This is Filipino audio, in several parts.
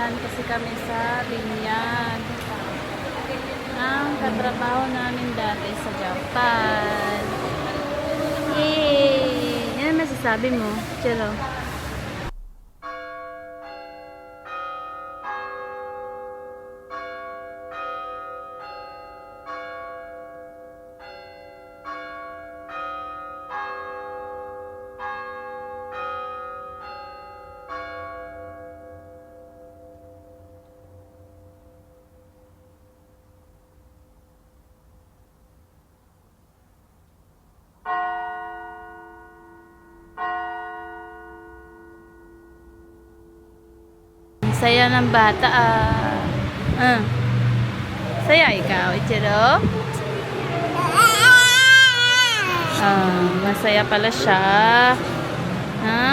Pupuntahan kasi kami sa Binyag. Ang katrabaho namin dati sa Japan. Yay! Yan ang masasabi mo, Chelo. Saya ng bata saya ikaw, Ichiro? Masaya pala siya.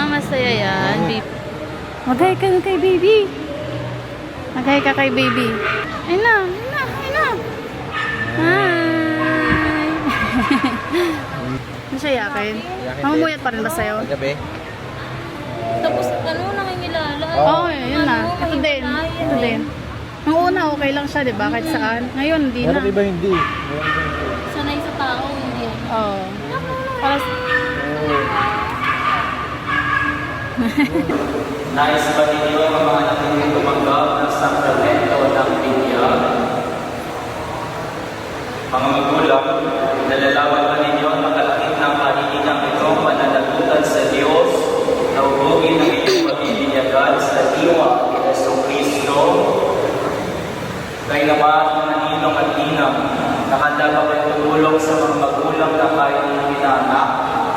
Masaya yan. Maghay ka kay baby. Maghay ka kay baby. Ay na. Hi. Ano siya yakin? Mamamuyat pa rin ba sa'yo? Gabi. Tapos nangingilala. Oo, yun na. Ito din. Nung una, okay lang siya, diba? Kahit saan. Ngayon, hindi na. Pero iba hindi. Sanay sa tao, hindi. Oo. Para Nais ba ninyo ang mga nakikinig tumanggap ng sakramento ng binyag? Mga magulang, nalalaman ba ninyo ang nakalakip ng panininang itong pananagutan sa Diyos na hubugin ang inyong pagbibinyagan sa diwa ni Jesucristo? Kayo naman, mga ninong at ninang, nakanda ba kayo tumulong sa mga magulang na kayo inanak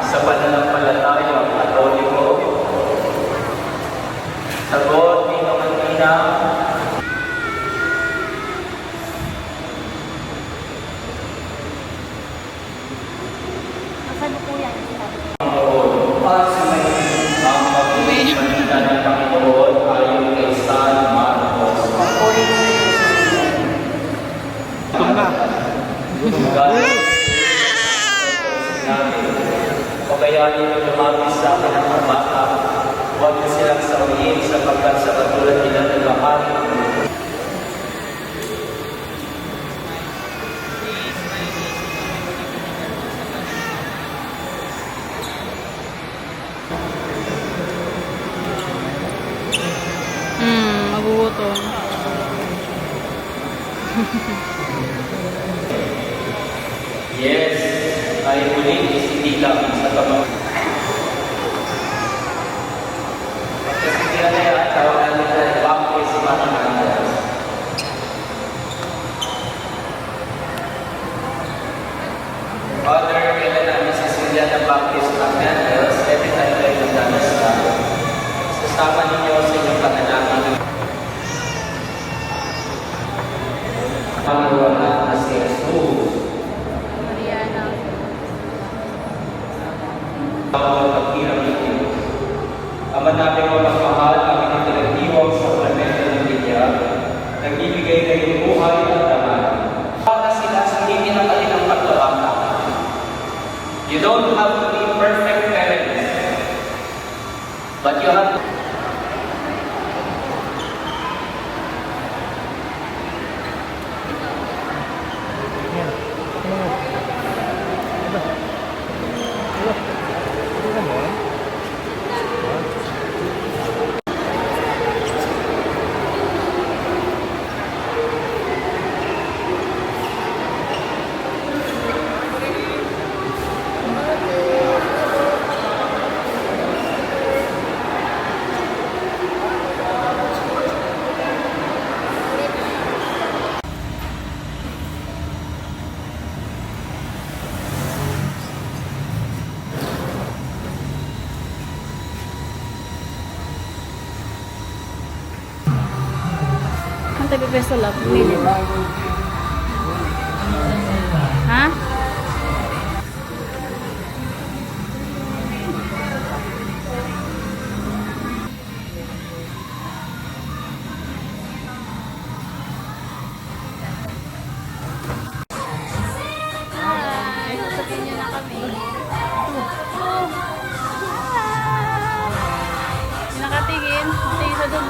sa pananampalataya katoliko? Sagot, ninong at ninang. Masano po yan? Ang pagpipinita ng Panginoon ayon kay San Marcos. O kaya ninyo lumapis sa akin ang mga bata, huwag niyo silang sawiin sapagkat sa katulad nila ng lahat. Magugutom. Yes, ay muling isinilang sa pamamagitan. Kasi kaya na yan, tawagan nila ang baptist sa mga kandas. Father, kailan namin sisilia ng baptist ng candles, every time kayo nagdadasal. Sasama ninyo sa inyong panalangin. Pangalawa na si Jesus. Mariana. Ang pagkirang ito. Ama namin mapagmahal ang itinagdiwang sakramento ng binyag, nagbibigay ng buhay at laman. Para sila sa hindi ng kanilang pagkabata. You don't have to be perfect parents, but you have to Ang tabi peso love. Pili ba? Ha? Hi! Sasabihin niyo na kami. Nakatingin. Tingin sa doon.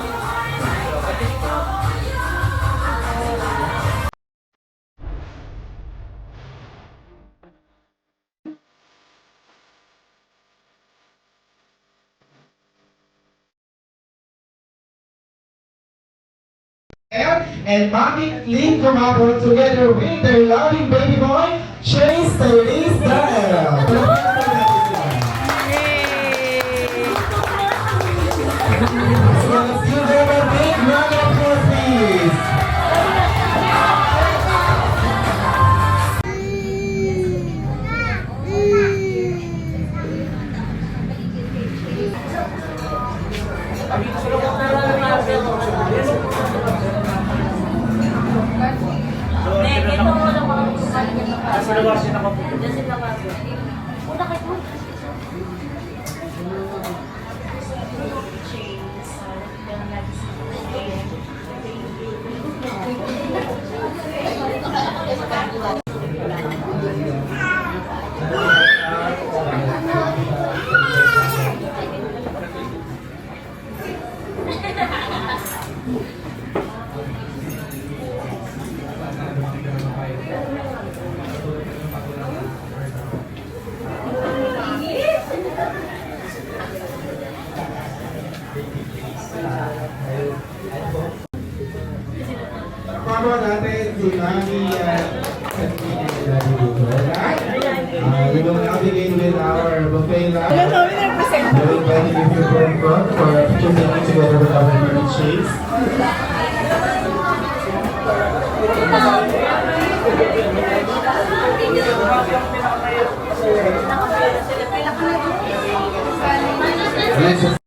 and Mommy Lynn Camabo together with their loving baby boy, Chase Tyrese Dael. Let's give them a big round of applause, please. Mama natin si Mami we will now begin with our buffet lunch. We're inviting you to the front for choosing together with our favorite Chase. Alexis.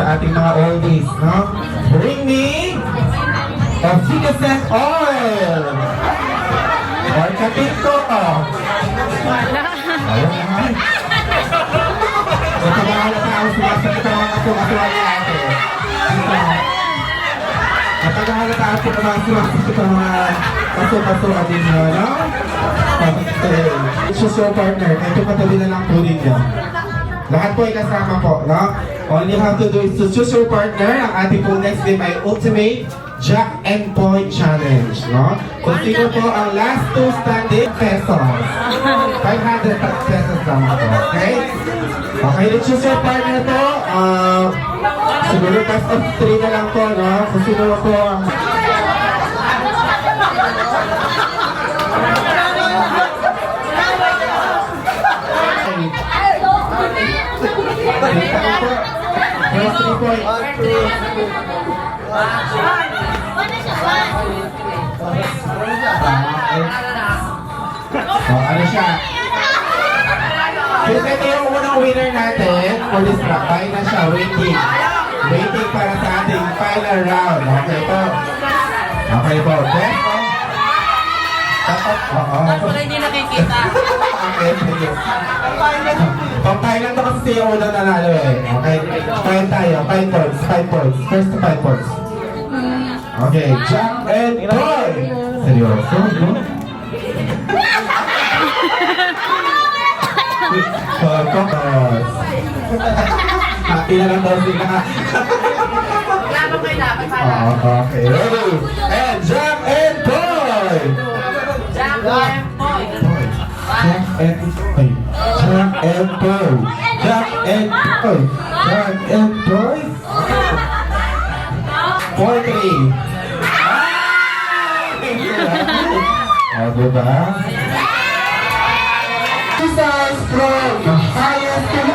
Ating mga oldies, no? Bring me a Citizen Oil or Kapito. Ayun naman. Ito mga tao sumasakit ang mga kasuwali natin. Ito mga tao sumasakit ang mga kaso-kasuwa din nyo, no? Choose your partner. Ito patabi na lang po ninyo. Lahat po ay kasama po, no? All you have to do is to choose your partner. Ang ating po next game ay Ultimate Jack and Point Challenge, no? Kung sino po ang last two standing pesos. 500 pesos lang po, okay? Okay, let's choose your partner po. Siguro best of 3 na lang po, no? Kung sino po ang... Ano siya? Since ito yung unang winner natin, for this round, tayo na siya, waiting. Waiting para sa ating final round. Okay po. Okay po. Okay? Dapat, oo. Wala hindi nakikita. Okay, sige. Pampailan to kasi yung unang nanalo eh. Okay? 5 tayo. 5 points. 5 points. First to 5 points. Okay. Jack and Boy! Seryoso, no? Focus. Happy na lang daw sila. Okay. Ready? And Jack and Boy! Jack and Boy. Jack and Boy. Jack and Boy. Jack and Boy. Jack and Boy. 4-3. Ah, diba? Jesus from the highest to the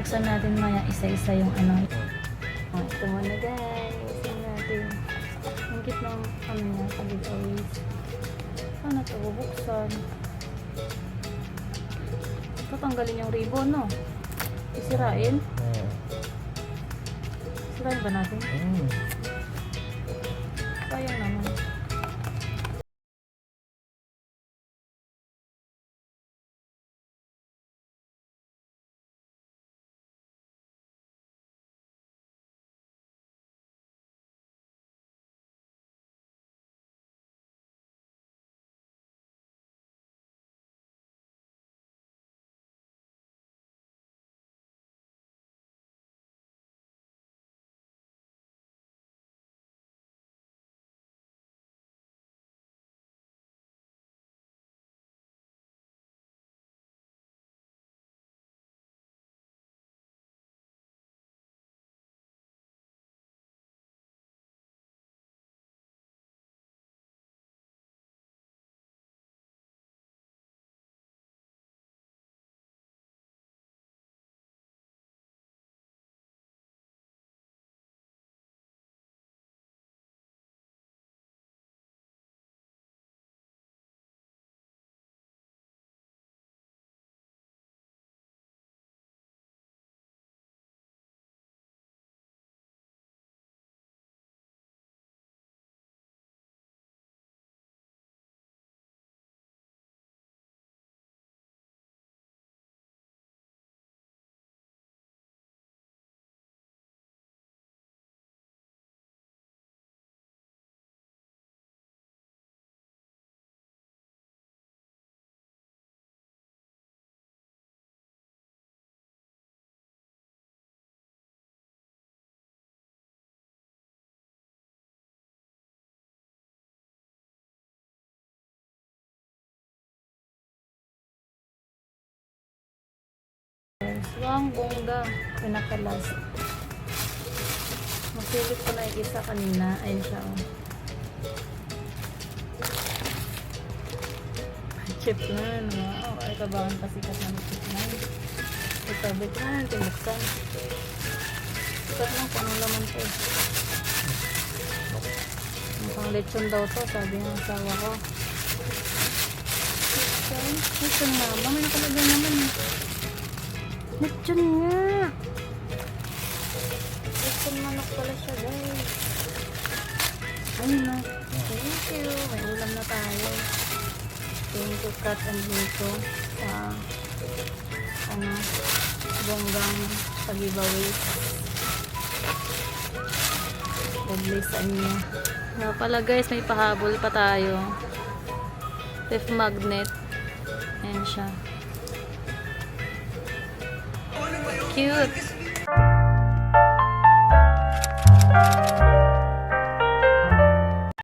Buksan natin maya isa-isa yung ano. Oh, ito muna guys. Buksan natin. Ang cute ng ano niya sa giveaways. Paano ito bubuksan? Tatanggalin yung ribbon, no? Isirain? Sirain ba natin? Sayang naman. Ang bongga. Pinakalas. Silip ko na yung isa kanina. Ayun siya, oh. Chip na, no? Ay, kabangan pasikat na ng chip na. Ito, bit na, tinuksan. Ito lang, panong laman to. Mukhang lechon daw to, sabi ng asawa ko. Lechon nga ba? May nakalagay naman eh. Lechon nga! Lechon manok pala siya, guys. Ayun na. Thank you. May ulam na tayo. Thank you, Kat and Nico. Bonggang pag-giveaway. God bless sa inyo. Nga pala guys, may pahabol pa tayo. Ref magnet. Ayan siya. Cute!